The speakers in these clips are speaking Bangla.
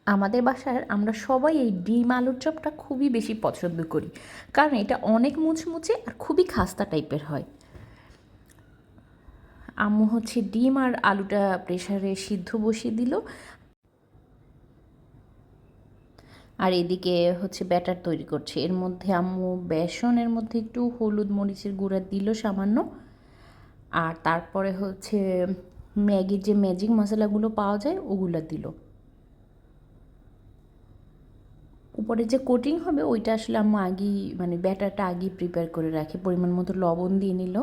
আমাদের বাসার আমরা সবাই এই ডিম আলুর চপটা খুবই বেশি পছন্দ করি, কারণ এটা অনেক মুচমুচে আর খুবই খাস্তা টাইপের হয়। আম্মু হচ্ছে ডিম আর আলুটা প্রেসারে সিদ্ধ বসিয়ে দিল, আর এদিকে হচ্ছে ব্যাটার তৈরি করছে। এর মধ্যে আম্মু বেসনের মধ্যে একটু হলুদ মরিচের গুঁড়া দিল সামান্য, আর তারপরে হচ্ছে ম্যাগির যে ম্যাজিক মশলাগুলো পাওয়া যায় ওগুলো দিল। উপরে যে কোটিং হবে ওইটা আসলে আম্মু আগেই মানে ব্যাটারটা আগেই প্রিপেয়ার করে রাখে, পরিমাণ মতো লবণ দিয়ে নিল।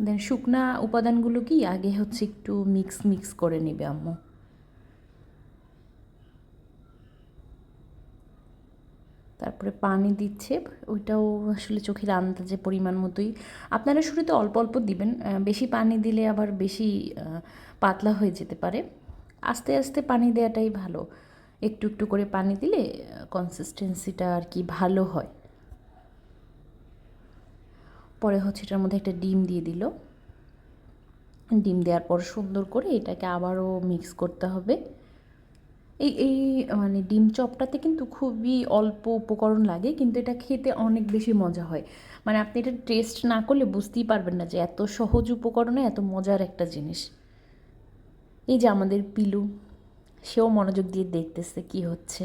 দেন শুকনা উপাদানগুলো কি আগে হচ্ছে একটু মিক্স করে নেবে আম্মু। তারপরে পানি দিচ্ছে, ওইটাও আসলে চোখের আন্দাজে পরিমাণ মতোই। আপনারা শুরুতে অল্প অল্প দিবেন, বেশি পানি দিলে আবার বেশি পাতলা হয়ে যেতে পারে। আস্তে আস্তে পানি দেওয়াটাই ভালো, একটু একটু করে পানি দিলে কনসিস্টেন্সিটা আর কি ভালো হয়। পরে হচ্ছে এটার মধ্যে একটা ডিম দিয়ে দিল। ডিম দেওয়ার পর সুন্দর করে এটাকে আবারও মিক্স করতে হবে। এই এই মানে ডিম চপটাতে কিন্তু খুবই অল্প উপকরণ লাগে, কিন্তু এটা খেতে অনেক বেশি মজা হয়। মানে আপনি এটা টেস্ট না করলে বুঝতেই পারবেন না যে এত সহজ উপকরণে এত মজার একটা জিনিস। এই যে আমাদের পিলু, সেও মনোযোগ দিয়ে দেখতেছে কি হচ্ছে।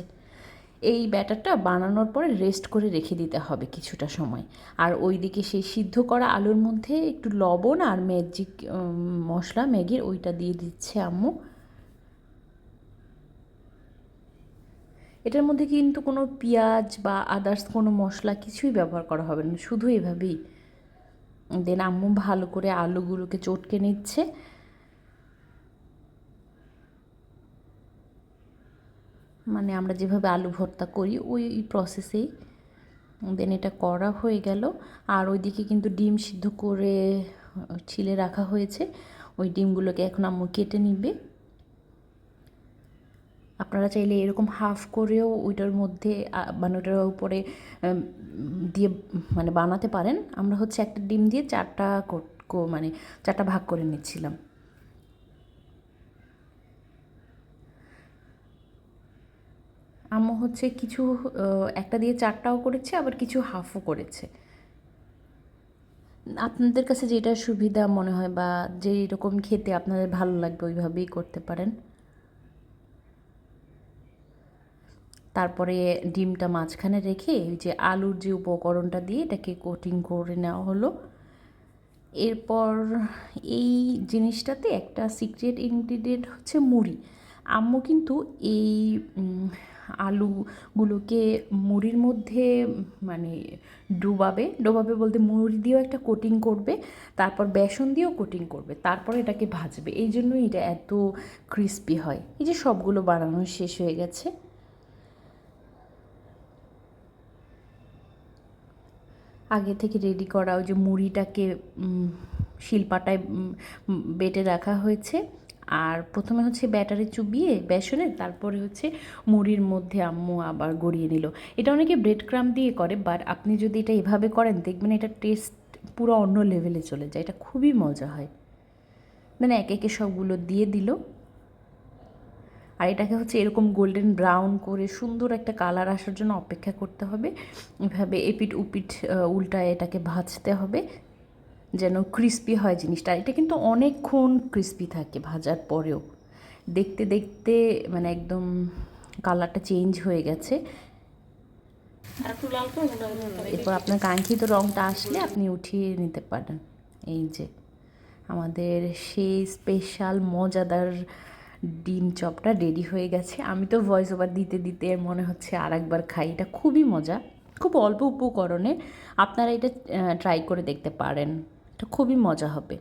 এই ব্যাটারটা বানানোর পরে রেস্ট করে রেখে দিতে হবে কিছুটা সময়। আর ওইদিকে সেই সিদ্ধ করা আলুর মধ্যে একটু লবণ আর ম্যাজিক মশলা ম্যাগির ওইটা দিয়ে দিচ্ছে আম্মু। এটার মধ্যে কিন্তু কোনো পেঁয়াজ বা আদার্স কোনো মশলা কিছুই ব্যবহার করা হবে না, শুধু এভাবেই। দেন আম্মু ভালো করে আলুগুলোকে চটকে নিচ্ছে। মানে আমরা যেভাবে আলু ভর্তা করি ওই প্রসেসেই। দেন এটা করা হয়ে গেল। আর ওইদিকে কিন্তু ডিম সিদ্ধ করে ছিলে রাখা হয়েছে, ওই ডিমগুলোকে এখন আম্মু কেটে নিবে। আপনারা চাইলে এরকম হাফ করেও ওইটার মধ্যে মানে ওটার উপরে দিয়ে মানে বানাতে পারেন। আমরা হচ্ছে একটা ডিম দিয়ে চারটা মানে চারটা ভাগ করে নিচ্ছিলাম। আম্মু হচ্ছে কিছু একটা দিয়ে চারটাও করেছে, আবার কিছু হাফও করেছে। আপনাদের কাছে যেটা সুবিধা মনে হয় বা যেই রকম খেতে আপনাদের ভালো লাগবে ওইভাবেই করতে পারেন। তারপরে ডিমটা মাঝখানে রেখে ওই যে আলুর যে উপকরণটা দিয়ে এটাকে কোটিং করে নেওয়া হলো। এরপর এই জিনিসটাতে একটা সিক্রেট ইনগ্রিডিয়েন্ট হচ্ছে মুড়ি। আম্মু কিন্তু এই আলুগুলোকে মুড়ির মধ্যে মানে ডোবাবে ডোবাবে বলতে মুড়ি দিয়েও একটা কোটিং করবে, তারপর বেসন দিয়েও কোটিং করবে, তারপর এটাকে ভাজবে। এই জন্যই এটা এত ক্রিস্পি হয়। এই যে সবগুলো বানানো শেষ হয়ে গেছে। আগে থেকে রেডি করা ওই যে মুড়িটাকে শিলপাটায় বেটে রাখা হয়েছে। আর প্রথমে হচ্ছে ব্যাটারে চুবিয়ে বেসনের, তারপরে হচ্ছে মুড়ির মধ্যে আম্মু আবার গড়িয়ে নিল। এটা অনেকে ব্রেড ক্রাম্ব দিয়ে করে, বাট আপনি যদি এটা এভাবে করেন দেখবেন এটা টেস্ট পুরো অন্য লেভেলে চলে যায়, এটা খুবই মজা হয়। মানে একে একে সবগুলো দিয়ে দিল। আর এটাকে হচ্ছে এরকম গোল্ডেন ব্রাউন করে সুন্দর একটা কালার আসার জন্য অপেক্ষা করতে হবে। এভাবে এপিট উপিট উল্টায় এটাকে ভাজতে হবে যেন ক্রিস্পি হয় জিনিসটা। এটা কিন্তু অনেকক্ষণ ক্রিস্পি থাকে ভাজার পরেও। দেখতে দেখতে মানে একদম কালারটা চেঞ্জ হয়ে গেছে। এরপর আপনার কাঙ্ক্ষিত রঙটা আসলে আপনি উঠিয়ে নিতে পারেন। এই যে আমাদের সেই স্পেশাল মজাদার ডিম চপটা রেডি হয়ে গেছে। আমি তো ভয়েস ওভার দিতে দিতে মনে হচ্ছে আর একবার খাই। এটা খুবই মজা, খুব অল্প উপকরণে আপনারা এটা ট্রাই করে দেখতে পারেন, এটা খুবই মজা হবে।